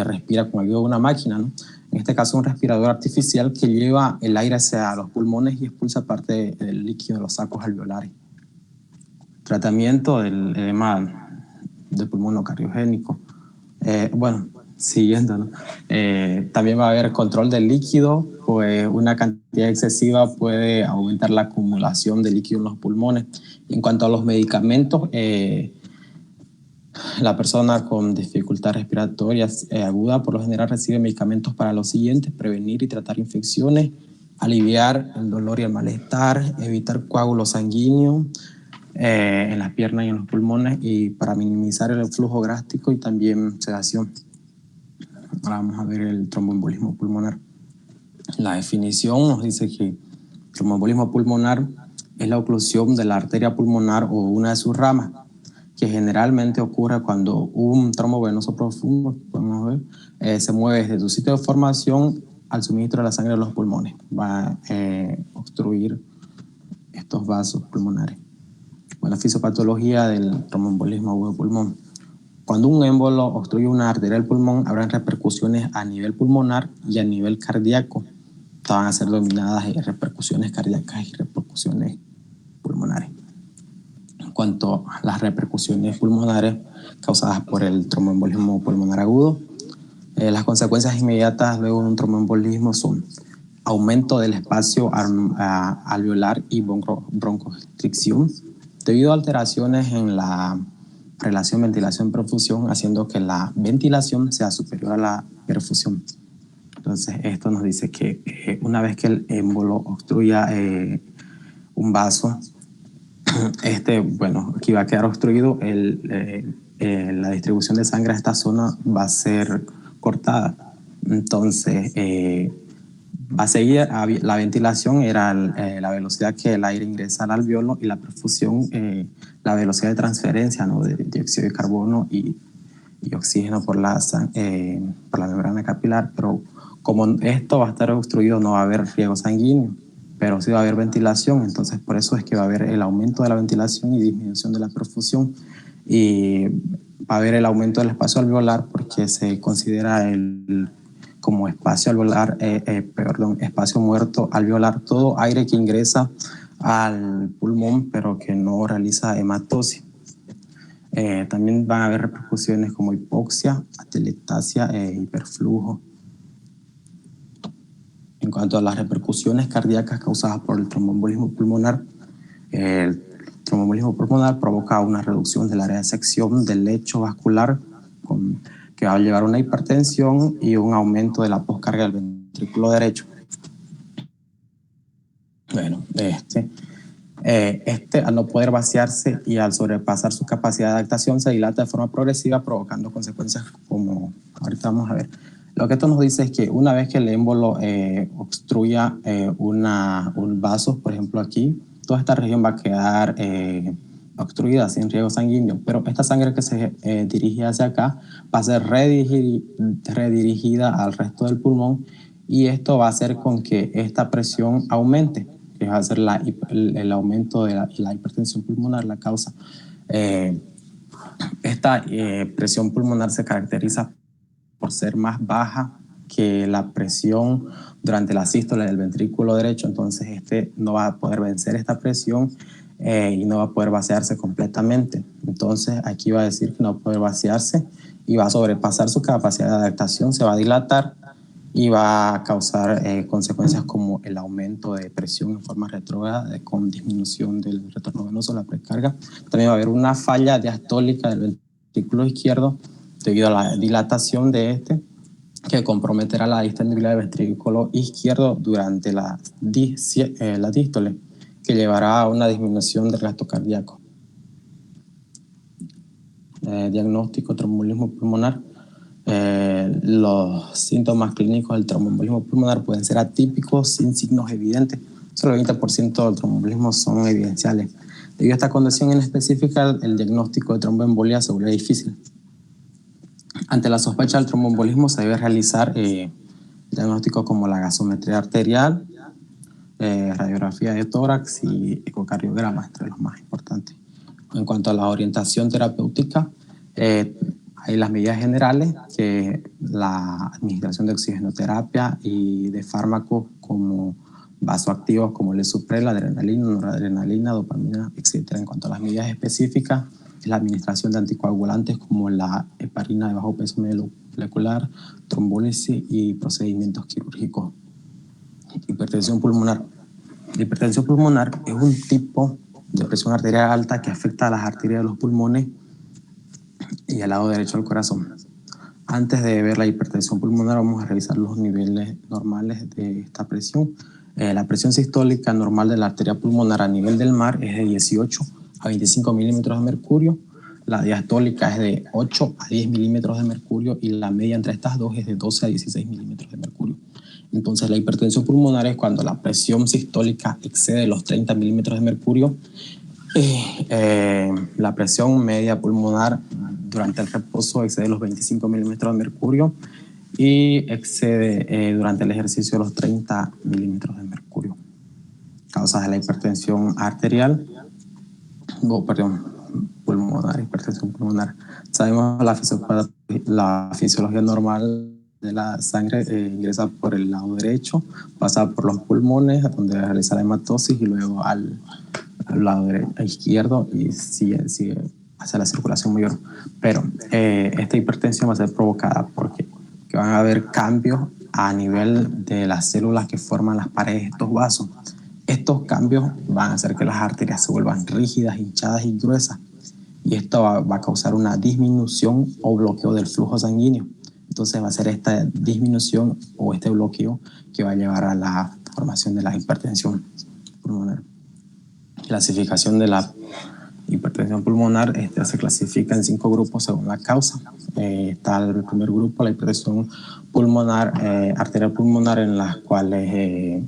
respira con ayuda de una máquina, ¿no? En este caso, un respirador artificial que lleva el aire hacia los pulmones y expulsa parte del líquido de los sacos alveolares. Tratamiento del edema del pulmón no cardiogénico. Bueno, siguiendo, ¿no? También va a haber control del líquido, pues una cantidad excesiva puede aumentar la acumulación de líquido en los pulmones. En cuanto a los medicamentos, la persona con dificultad respiratoria aguda por lo general recibe medicamentos para lo siguiente: prevenir y tratar infecciones, aliviar el dolor y el malestar, evitar coágulos sanguíneos en las piernas y en los pulmones, y para minimizar el flujo gástrico, y también sedación. Ahora vamos a ver el tromboembolismo pulmonar. La definición nos dice que el tromboembolismo pulmonar es la oclusión de la arteria pulmonar o una de sus ramas, que generalmente ocurre cuando un trombo venoso profundo, podemos ver, se mueve desde su sitio de formación al suministro de la sangre de los pulmones. Va a obstruir estos vasos pulmonares. Bueno, fisiopatología del tromboembolismo agudo de pulmón. Cuando un émbolo obstruye una arteria del pulmón, habrán repercusiones a nivel pulmonar y a nivel cardíaco. Van a ser dominadas repercusiones cardíacas y repercusiones pulmonares. En cuanto a las repercusiones pulmonares causadas por el tromboembolismo pulmonar agudo, las consecuencias inmediatas luego de un tromboembolismo son aumento del espacio alveolar y broncoconstricción debido a alteraciones en la relación ventilación-perfusión, haciendo que la ventilación sea superior a la perfusión. Entonces, esto nos dice que una vez que el émbolo obstruya un vaso, bueno, aquí va a quedar obstruido, la distribución de sangre a esta zona va a ser cortada. Entonces, va a seguir la ventilación, era la velocidad que el aire ingresa al alveolo, y la perfusión, la velocidad de transferencia, ¿no?, de dióxido de carbono y oxígeno por la membrana capilar. Pero como esto va a estar obstruido, no va a haber riego sanguíneo, pero sí va a haber ventilación. Entonces, por eso es que va a haber el aumento de la ventilación y disminución de la perfusión, y va a haber el aumento del espacio alveolar, porque se considera como espacio alveolar, espacio muerto alveolar, todo aire que ingresa al pulmón pero que no realiza hematosis. También van a haber repercusiones como hipoxia, atelectasia e hiperflujo. En cuanto a las repercusiones cardíacas causadas por el tromboembolismo pulmonar, el tromboembolismo pulmonar provoca una reducción del área de sección del lecho vascular, que va a llevar a una hipertensión y un aumento de la poscarga del ventrículo derecho. Bueno, al no poder vaciarse y al sobrepasar su capacidad de adaptación, se dilata de forma progresiva, provocando consecuencias como ahorita vamos a ver. Lo que esto nos dice es que una vez que el émbolo obstruya un vaso, por ejemplo aquí, toda esta región va a quedar obstruida, sin riego sanguíneo, pero esta sangre que se dirige hacia acá va a ser redirigida al resto del pulmón, y esto va a hacer con que esta presión aumente, que va a ser el aumento de la hipertensión pulmonar, la causa. Esta presión pulmonar se caracteriza por ser más baja que la presión durante la sístole del ventrículo derecho. Entonces no va a poder vencer esta presión y no va a poder vaciarse completamente. Entonces aquí va a decir que no va a poder vaciarse y va a sobrepasar su capacidad de adaptación, se va a dilatar y va a causar consecuencias como el aumento de presión en forma retrógrada con disminución del retorno venoso, la precarga. También va a haber una falla diastólica del ventrículo izquierdo debido a la dilatación de que comprometerá la distensibilidad del ventrículo izquierdo durante la dístole, que llevará a una disminución del gasto cardíaco. Diagnóstico tromboembolismo pulmonar. Los síntomas clínicos del tromboembolismo pulmonar pueden ser atípicos, sin signos evidentes. Solo el 20% del tromboembolismo son evidenciales. Debido a esta condición en específica, el diagnóstico de tromboembolia se vuelve difícil. Ante la sospecha del tromboembolismo se debe realizar diagnósticos como la gasometría arterial, radiografía de tórax y ecocardiograma, entre los más importantes. En cuanto a la orientación terapéutica, hay las medidas generales, que la administración de oxigenoterapia y de fármacos como vasoactivos como el Esuprel, adrenalina, noradrenalina, dopamina, etc. En cuanto a las medidas específicas, la administración de anticoagulantes como la heparina de bajo peso molecular, trombólisis y procedimientos quirúrgicos. Hipertensión pulmonar. La hipertensión pulmonar es un tipo de presión arterial alta que afecta a las arterias de los pulmones y al lado derecho del corazón. Antes de ver la hipertensión pulmonar, vamos a revisar los niveles normales de esta presión. La presión sistólica normal de la arteria pulmonar a nivel del mar es de 18 a 25 milímetros de mercurio. La diastólica es de 8 a 10 milímetros de mercurio y la media entre estas dos es de 12 a 16 milímetros de mercurio. Entonces, la hipertensión pulmonar es cuando la presión sistólica excede los 30 milímetros de mercurio. La presión media pulmonar durante el reposo excede los 25 milímetros de mercurio y excede durante el ejercicio los 30 milímetros de mercurio. Causas de la hipertensión arterial. pulmonar, hipertensión pulmonar. Sabemos la fisiología normal de la sangre ingresa por el lado derecho, pasa por los pulmones, donde realiza la hematosis y luego al lado izquierdo y sigue hacia la circulación mayor. Pero esta hipertensión va a ser provocada porque van a haber cambios a nivel de las células que forman las paredes de estos vasos. Estos cambios van a hacer que las arterias se vuelvan rígidas, hinchadas y gruesas. Y esto va a causar una disminución o bloqueo del flujo sanguíneo. Entonces va a ser esta disminución o este bloqueo que va a llevar a la formación de la hipertensión pulmonar. Clasificación de la hipertensión pulmonar se clasifica en 5 grupos según la causa. Está el primer grupo, la hipertensión pulmonar, arterial pulmonar, en las cuales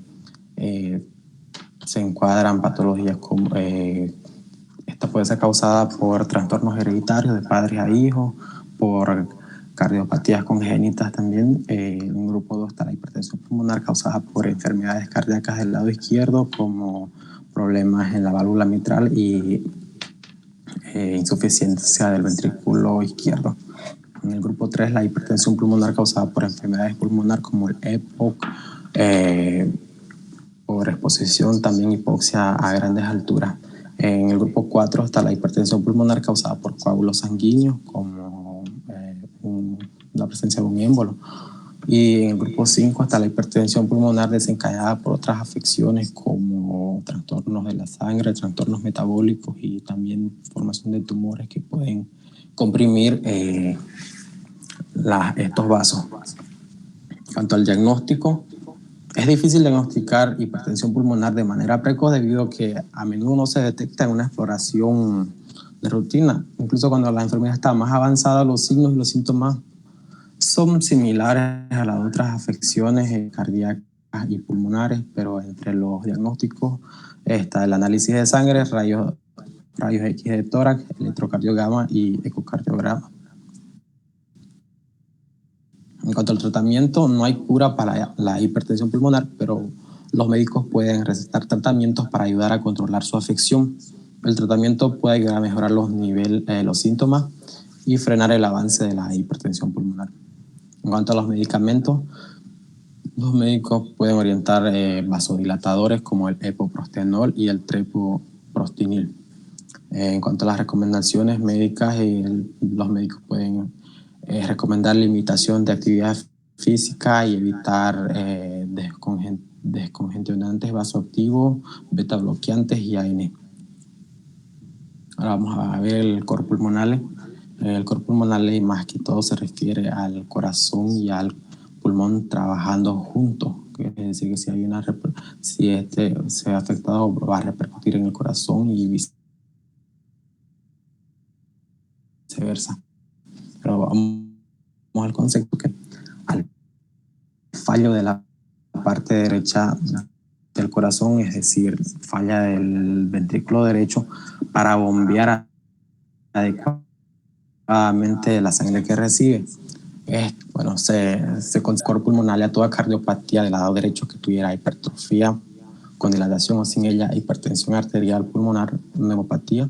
se encuadran patologías como esta puede ser causada por trastornos hereditarios de padres a hijos, por cardiopatías congénitas también. En un grupo 2 está la hipertensión pulmonar causada por enfermedades cardíacas del lado izquierdo, como problemas en la válvula mitral y insuficiencia del ventrículo izquierdo. En el grupo 3, la hipertensión pulmonar causada por enfermedades pulmonar como el EPOC, por exposición, también hipoxia a grandes alturas. En el grupo 4 está la hipertensión pulmonar causada por coágulos sanguíneos, como la presencia de un émbolo. Y en el grupo 5 está la hipertensión pulmonar desencadenada por otras afecciones como trastornos de la sangre, trastornos metabólicos y también formación de tumores que pueden comprimir estos vasos. En cuanto al diagnóstico, es difícil diagnosticar hipertensión pulmonar de manera precoz debido a que a menudo no se detecta en una exploración de rutina. Incluso cuando la enfermedad está más avanzada, los signos y los síntomas son similares a las otras afecciones cardíacas y pulmonares, pero entre los diagnósticos está el análisis de sangre, rayos X de tórax, electrocardiograma y ecocardiograma. En cuanto al tratamiento, no hay cura para la hipertensión pulmonar, pero los médicos pueden recetar tratamientos para ayudar a controlar su afección. El tratamiento puede ayudar a mejorar los síntomas y frenar el avance de la hipertensión pulmonar. En cuanto a los medicamentos, los médicos pueden orientar vasodilatadores como el epoprostenol y el trepoprostinil. En cuanto a las recomendaciones médicas, los médicos pueden recomendar limitación de actividad física y evitar descongestionantes vasoactivos, beta bloqueantes y AN. Ahora vamos a ver el cor pulmonale. El cor pulmonale más que todo se refiere al corazón y al pulmón trabajando juntos. Es decir, que si este se ha afectado, va a repercutir en el corazón y viceversa. Pero vamos al concepto que al fallo de la parte derecha del corazón, es decir, falla del ventrículo derecho para bombear adecuadamente la sangre que recibe. Se considera pulmonar a toda cardiopatía del lado derecho que tuviera hipertrofia con dilatación o sin ella, hipertensión arterial pulmonar, neuropatía.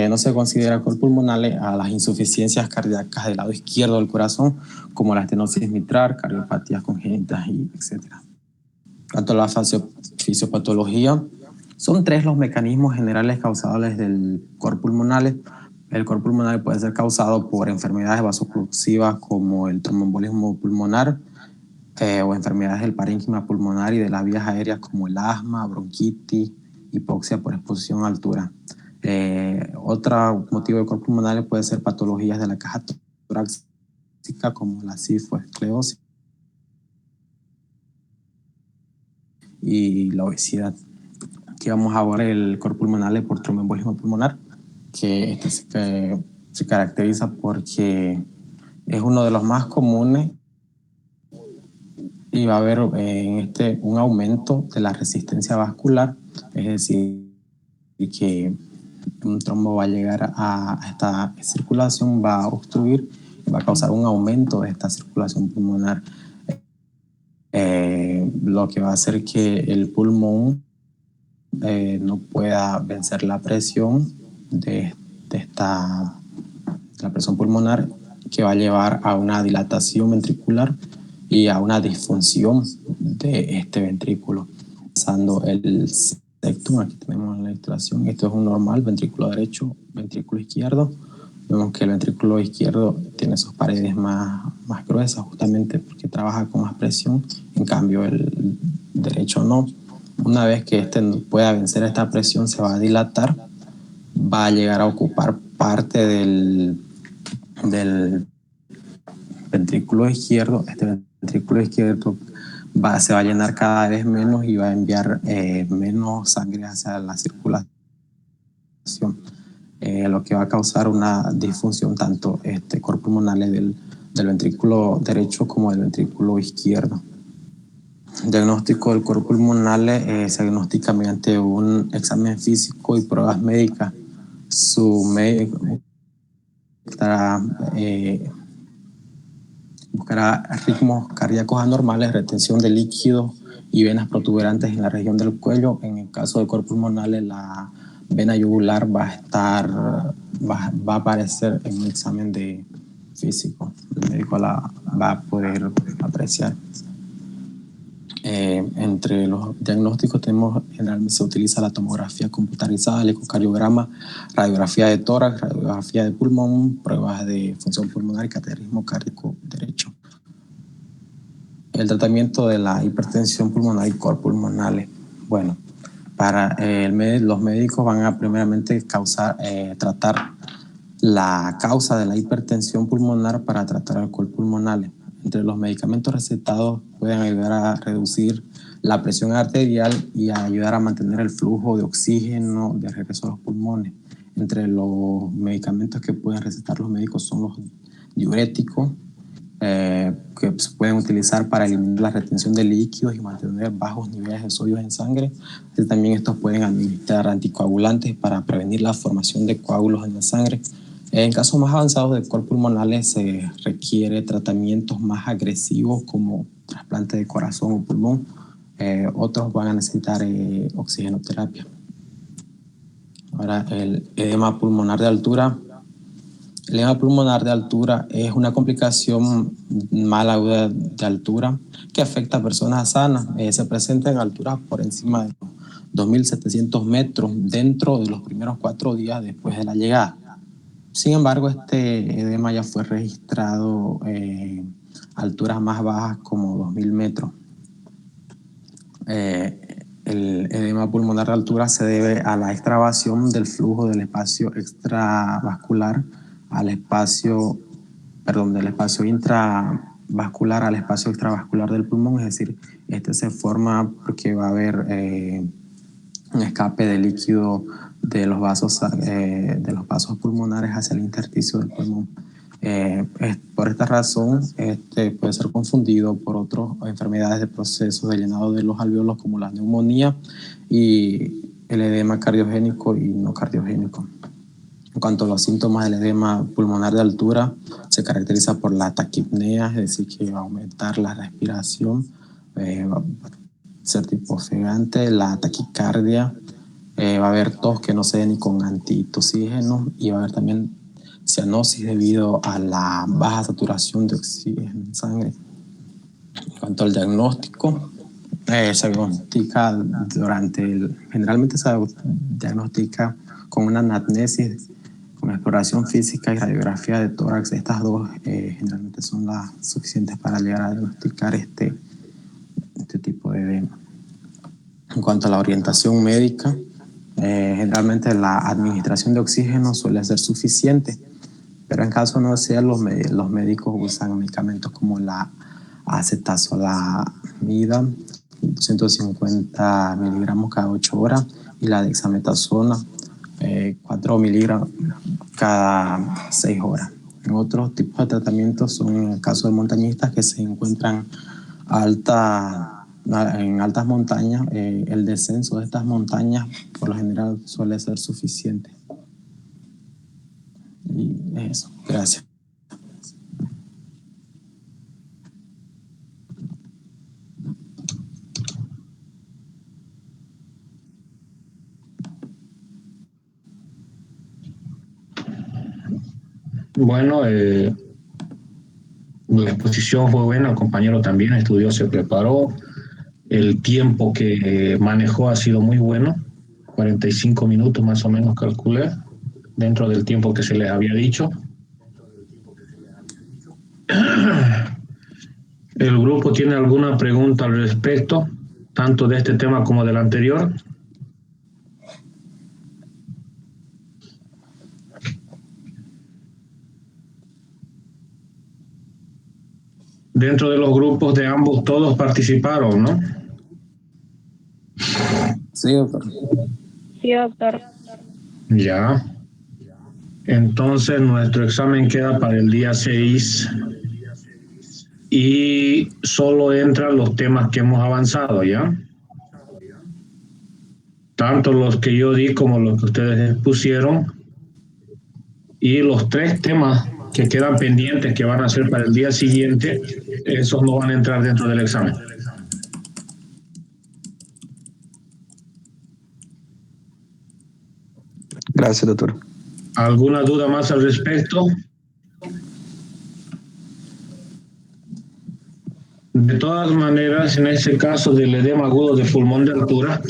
No se considera cor pulmonar a las insuficiencias cardíacas del lado izquierdo del corazón, como la estenosis mitral, cardiopatías congénitas, etc. Tanto la fisiopatología, son 3 los mecanismos generales causables del cor pulmonar. El cor pulmonar puede ser causado por enfermedades vasooclusivas como el tromboembolismo pulmonar o enfermedades del parénquima pulmonar y de las vías aéreas como el asma, bronquitis, hipoxia por exposición a altura. Otro motivo de cor pulmonar puede ser patologías de la caja torácica como la cifoesclerosis y la obesidad. Aquí vamos a ver el cor pulmonar por tromboembolismo pulmonar, que se caracteriza porque es uno de los más comunes y va a haber un aumento de la resistencia vascular, es decir, que un trombo va a llegar a esta circulación, va a obstruir y va a causar un aumento de esta circulación pulmonar, lo que va a hacer que el pulmón no pueda vencer la presión de la presión pulmonar, que va a llevar a una dilatación ventricular y a una disfunción de este ventrículo. Pasando el septum, aquí tenemos la ilustración. Esto es un normal, ventrículo derecho, ventrículo izquierdo. Vemos que el ventrículo izquierdo tiene sus paredes más gruesas, justamente porque trabaja con más presión, en cambio el derecho no. Una vez que este pueda vencer esta presión, se va a dilatar, va a llegar a ocupar parte del ventrículo izquierdo. Este ventrículo izquierdo se va a llenar cada vez menos y va a enviar menos sangre hacia la circulación, lo que va a causar una disfunción tanto corpulmonales del ventrículo derecho como del ventrículo izquierdo. El diagnóstico del coro pulmonar se diagnostica mediante un examen físico y pruebas médicas. Su médico buscará ritmos cardíacos anormales, retención de líquidos y venas protuberantes en la región del cuello. En el caso del coro pulmonar, la vena yugular va a aparecer en un examen físico. El médico la va a poder apreciar. Entre los diagnósticos generalmente se utiliza la tomografía computarizada, el ecocardiograma, radiografía de tórax, radiografía de pulmón, pruebas de función pulmonar y cateterismo cardíaco derecho. El tratamiento de la hipertensión pulmonar y cor pulmonales. Bueno, los médicos van a primeramente tratar la causa de la hipertensión pulmonar para tratar alcohol pulmonar. Entre los medicamentos recetados pueden ayudar a reducir la presión arterial y a ayudar a mantener el flujo de oxígeno de regreso a los pulmones. Entre los medicamentos que pueden recetar los médicos son los diuréticos, que se pueden utilizar para eliminar la retención de líquidos y mantener bajos niveles de sodio en sangre. También estos pueden administrar anticoagulantes para prevenir la formación de coágulos en la sangre. En casos más avanzados de cor pulmonales se requiere tratamientos más agresivos como trasplante de corazón o pulmón. Otros van a necesitar oxigenoterapia. Ahora, el edema pulmonar de altura. El edema pulmonar de altura es una complicación mal aguda de altura que afecta a personas sanas. Se presenta en alturas por encima de 2.700 metros dentro de los primeros 4 días después de la llegada. Sin embargo, este edema ya fue registrado a alturas más bajas como 2.000 metros. El edema pulmonar de altura se debe a la extravasación del flujo del espacio extravascular del espacio intravascular al espacio extravascular del pulmón. Es decir, se forma porque va a haber un escape de líquido de los vasos pulmonares hacia el intersticio del pulmón. Por esta razón puede ser confundido por otras enfermedades de procesos de llenado de los alvéolos como la neumonía y el edema cardiogénico y no cardiogénico. En cuanto a los síntomas del edema pulmonar de altura, se caracteriza por la taquipnea, es decir, que va a aumentar la respiración, va a ser tipo ofegante, la taquicardia, va a haber tos que no se dé ni con antitoxígenos y va a haber también cianosis debido a la baja saturación de oxígeno en sangre. En cuanto al diagnóstico, se diagnostica generalmente se diagnostica con una anamnesis, con exploración física y radiografía de tórax. Estas dos generalmente son las suficientes para llegar a diagnosticar este tipo de edema. En cuanto a la orientación médica, generalmente la administración de oxígeno suele ser suficiente, pero en caso no sea, los médicos usan medicamentos como la acetazolamida, 250 miligramos cada 8 horas, y la dexametasona, 4 miligramos cada 6 horas. En otros tipos de tratamientos son, en el caso de montañistas que se encuentran en altas montañas, el descenso de estas montañas por lo general suele ser suficiente. Y eso, gracias.
Bueno, la exposición fue buena, el compañero también estudió, se preparó. El tiempo que manejó ha sido muy bueno, 45 minutos más o menos calculé, dentro del tiempo que se les había dicho. ¿El grupo tiene alguna pregunta al respecto, tanto de este tema como del anterior? Dentro de los grupos de ambos, todos participaron, ¿no?
Sí, doctor.
Sí, doctor.
Ya. Entonces, nuestro examen queda para el día 6 y solo entran los temas que hemos avanzado, ¿ya? Tanto los que yo di como los que ustedes pusieron, y los 3 temas que quedan pendientes que van a ser para el día siguiente, esos no van a entrar dentro del examen.
Gracias, doctor.
¿Alguna duda más al respecto? De todas maneras, en ese caso del edema agudo de pulmón de altura,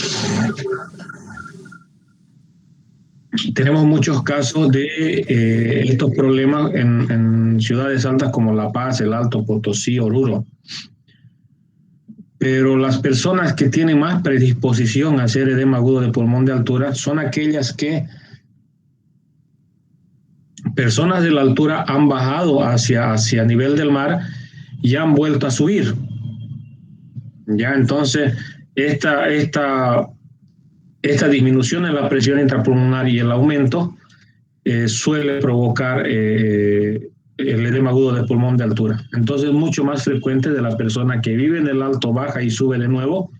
tenemos muchos casos de estos problemas en ciudades altas como La Paz, El Alto, Potosí, Oruro. Pero las personas que tienen más predisposición a hacer edema agudo de pulmón de altura son aquellas que personas de la altura han bajado hacia nivel del mar y han vuelto a subir. Ya, entonces, esta disminución en la presión intrapulmonar y el aumento suele provocar el edema agudo de pulmón de altura. Entonces, es mucho más frecuente de la persona que vive en el alto, baja y sube de nuevo,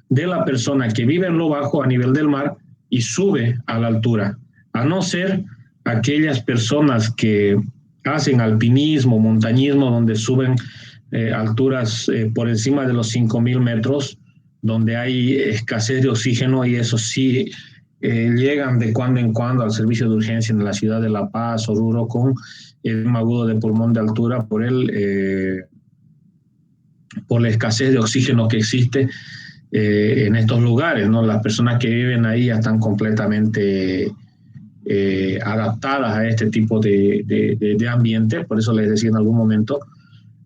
de la persona que vive en lo bajo a nivel del mar y sube a la altura. A no ser aquellas personas que hacen alpinismo, montañismo, donde suben alturas por encima de los 5.000 metros, donde hay escasez de oxígeno, y eso sí llegan de cuando en cuando al servicio de urgencia en la ciudad de La Paz, Oruro, con edema agudo de pulmón de altura por la escasez de oxígeno que existe en estos lugares, ¿no? Las personas que viven ahí ya están completamente adaptadas a este tipo de ambiente. Por eso les decía en algún momento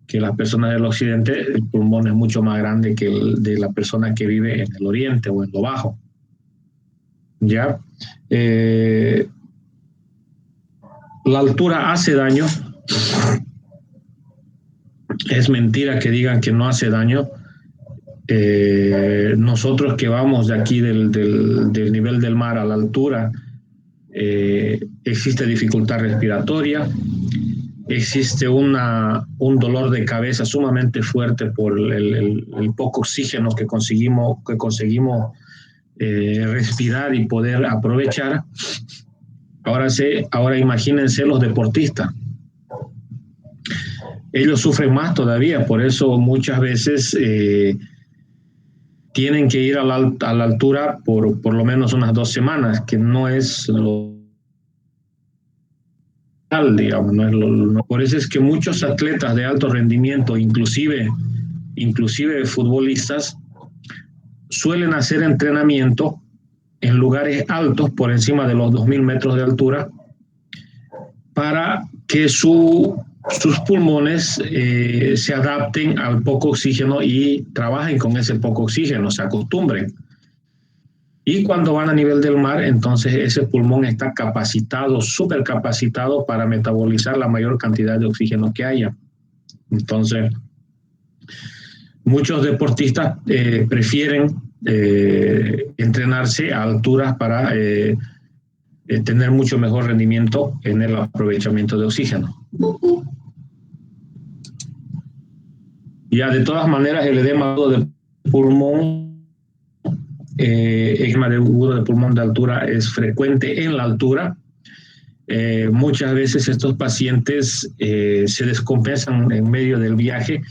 que las personas del occidente, el pulmón es mucho más grande que el de la persona que vive en el oriente o en lo bajo. ¿Ya? La altura hace daño. Es mentira que digan que no hace daño. Nosotros que vamos de aquí del nivel del mar a la altura, existe dificultad respiratoria, existe un dolor de cabeza sumamente fuerte por el poco oxígeno que conseguimos respirar y poder aprovechar. Ahora imagínense los deportistas. Ellos sufren más todavía, por eso muchas veces tienen que ir a la altura por lo menos unas 2 semanas, que no es lo digamos, no es por eso es que muchos atletas de alto rendimiento, inclusive futbolistas, suelen hacer entrenamiento en lugares altos por encima de los 2.000 metros de altura para que sus pulmones se adapten al poco oxígeno y trabajen con ese poco oxígeno, se acostumbren. Y cuando van a nivel del mar, entonces ese pulmón está capacitado, súper capacitado para metabolizar la mayor cantidad de oxígeno que haya. Entonces, muchos deportistas prefieren entrenarse a alturas para tener mucho mejor rendimiento en el aprovechamiento de oxígeno. Ya, de todas maneras, el edema de pulmón, edema agudo de pulmón de altura es frecuente en la altura. Muchas veces estos pacientes se descompensan en medio del viaje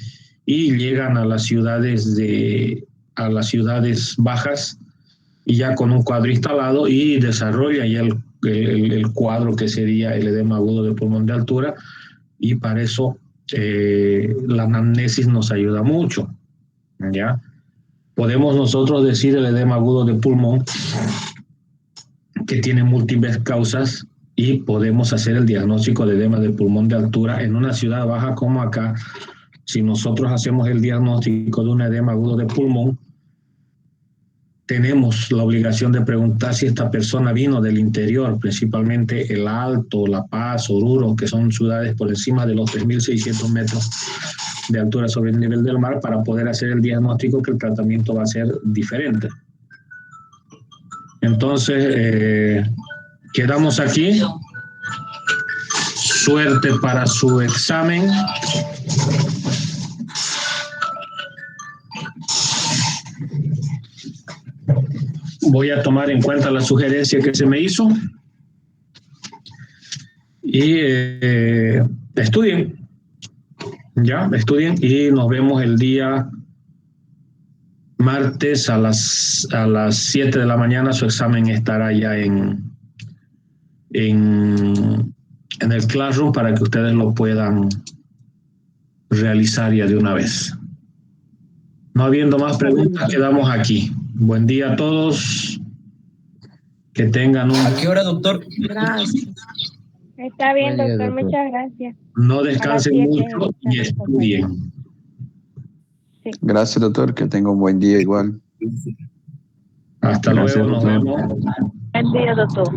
y llegan a las ciudades bajas y ya con un cuadro instalado, y desarrolla ya el cuadro que sería el edema agudo de pulmón de altura, y para eso la anamnesis nos ayuda mucho, ¿ya? Podemos nosotros decir el edema agudo de pulmón que tiene múltiples causas, y podemos hacer el diagnóstico de edema de pulmón de altura en una ciudad baja como acá. Si nosotros hacemos el diagnóstico de un edema agudo de pulmón, tenemos la obligación de preguntar si esta persona vino del interior, principalmente El Alto, La Paz, Oruro, que son ciudades por encima de los 3.600 metros de altura sobre el nivel del mar, para poder hacer el diagnóstico, que el tratamiento va a ser diferente. Entonces, quedamos aquí. Suerte para su examen. Voy a tomar en cuenta la sugerencia que se me hizo y estudien, y nos vemos el día martes a las 7 de la mañana. Su examen estará ya en el Classroom para que ustedes lo puedan realizar ya de una vez. No habiendo más preguntas, quedamos aquí. Buen día a todos. Que tengan un...
¿A qué hora, doctor?
Gracias. Está bien,
Buen día,
doctor.
doctor.
Muchas gracias.
No descansen
A las 7
mucho y estudien.
Sí.
Gracias, doctor. Que tenga un buen día igual.
Hasta
Gracias,
luego, nos
doctor.
vemos.
Buen día, doctor.